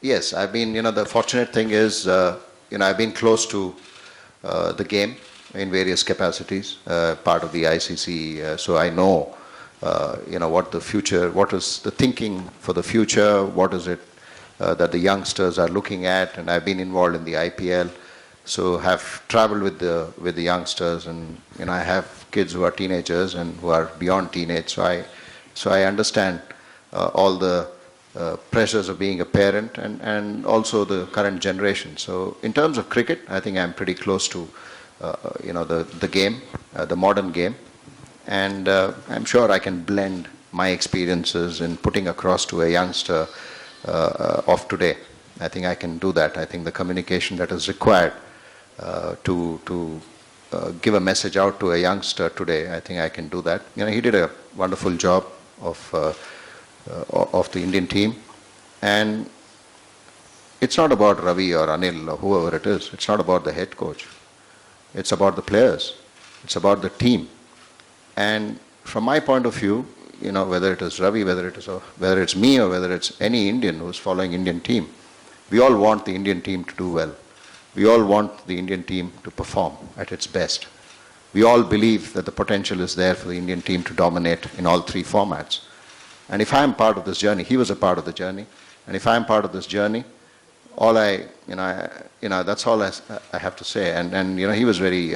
Yes, I've been, the fortunate thing is, I've been close to the game in various capacities, part of the ICC, so I know, what the future, what is the thinking for the future, what is it that the youngsters are looking at, and I've been involved in the IPL, so have traveled with the youngsters, and I have kids who are teenagers and who are beyond teenage, so I understand all the pressures of being a parent and also the current generation. So in terms of cricket, I think I'm pretty close to the game, the modern game, and I'm sure I can blend my experiences in putting across to a youngster of today. I think I can do that. I think the communication that is required to give a message out to a youngster today, I think I can do that. He did a wonderful job of the Indian team, and it's not about Ravi or Anil or whoever it is. It's not about the head coach. It's about the players. It's about the team. And from my point of view, whether it is Ravi, whether it's me, or whether it's any Indian who's following Indian team, we all want the Indian team to do well. We all want the Indian team to perform at its best. We all believe that the potential is there for the Indian team to dominate in all three formats. And if I'm part of this journey, he was a part of the journey, and if I'm part of this journey, all that's all I have to say. And he was very,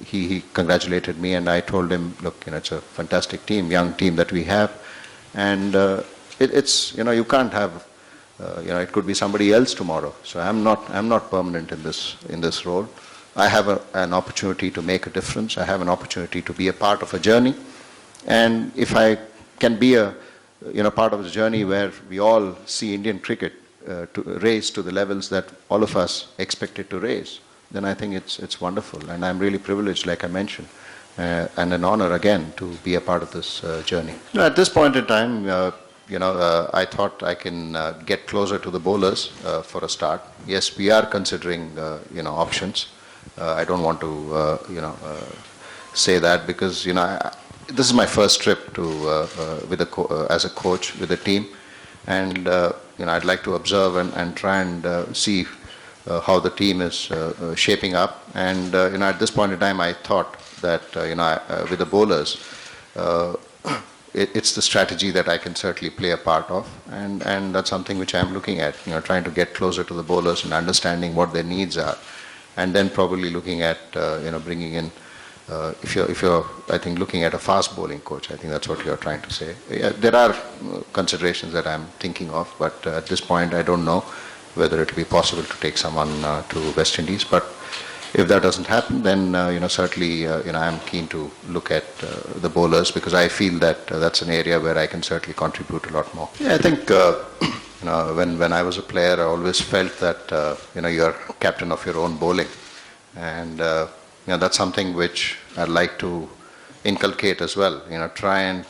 he congratulated me, and I told him, look, it's a fantastic team, young team that we have, and it's, you can't have, it could be somebody else tomorrow. So I'm not permanent in this role. I have an opportunity to make a difference. I have an opportunity to be a part of a journey, and if I can be a part of the journey where we all see Indian cricket to raise to the levels that all of us expect it to raise, then I think it's wonderful, and I'm really privileged, like I mentioned, and an honor again to be a part of this journey. At this point in time, I thought I can get closer to the bowlers for a start. Yes, we are considering options. I don't want to say that because this is my first trip to as a coach with a team, and I'd like to observe and try and see how the team is shaping up. And at this point in time, I thought that with the bowlers, it's the strategy that I can certainly play a part of, and that's something which I'm looking at. Trying to get closer to the bowlers and understanding what their needs are, and then probably looking at bringing in. If you're, I think, looking at a fast bowling coach, I think that's what you're trying to say. Yeah, there are considerations that I'm thinking of, but at this point, I don't know whether it will be possible to take someone to West Indies. But if that doesn't happen, then certainly I'm keen to look at the bowlers, because I feel that that's an area where I can certainly contribute a lot more. Yeah, I think when I was a player, I always felt that you're captain of your own bowling, and that's something which I'd like to inculcate as well. Try and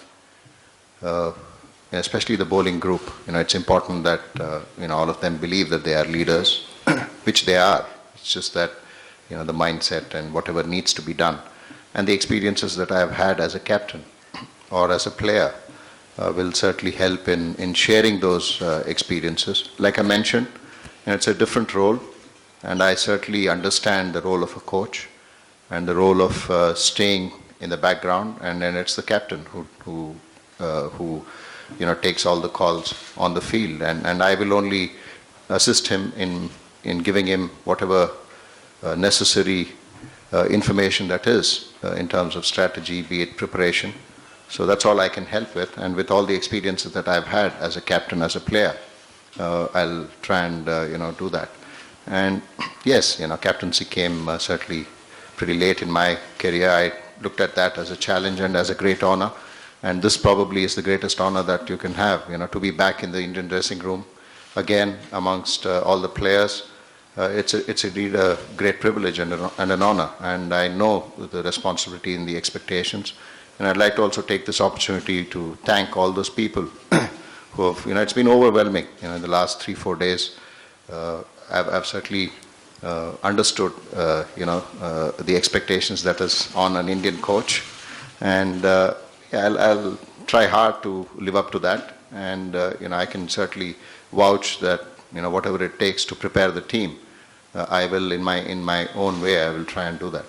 especially the bowling group. It's important that all of them believe that they are leaders, which they are. It's just that the mindset and whatever needs to be done, and the experiences that I have had as a captain or as a player will certainly help in sharing those experiences. Like I mentioned, it's a different role, and I certainly understand the role of a coach and the role of staying in the background, and then it's the captain who takes all the calls on the field, and I will only assist him in giving him whatever necessary information that is in terms of strategy, be it preparation. So that's all I can help with, and with all the experiences that I've had as a captain, as a player, I'll try and do that. And yes, captaincy came certainly pretty late in my career. I looked at that as a challenge and as a great honor, and this probably is the greatest honor that you can have, to be back in the Indian dressing room again amongst all the players. It's indeed a great privilege and an honor, and I know the responsibility and the expectations, and I'd like to also take this opportunity to thank all those people who have, it's been overwhelming, in the last 3-4 days. I've certainly understood, the expectations that is on an Indian coach, and I'll try hard to live up to that, and I can certainly vouch that whatever it takes to prepare the team, I will, in my own way, I will try and do that.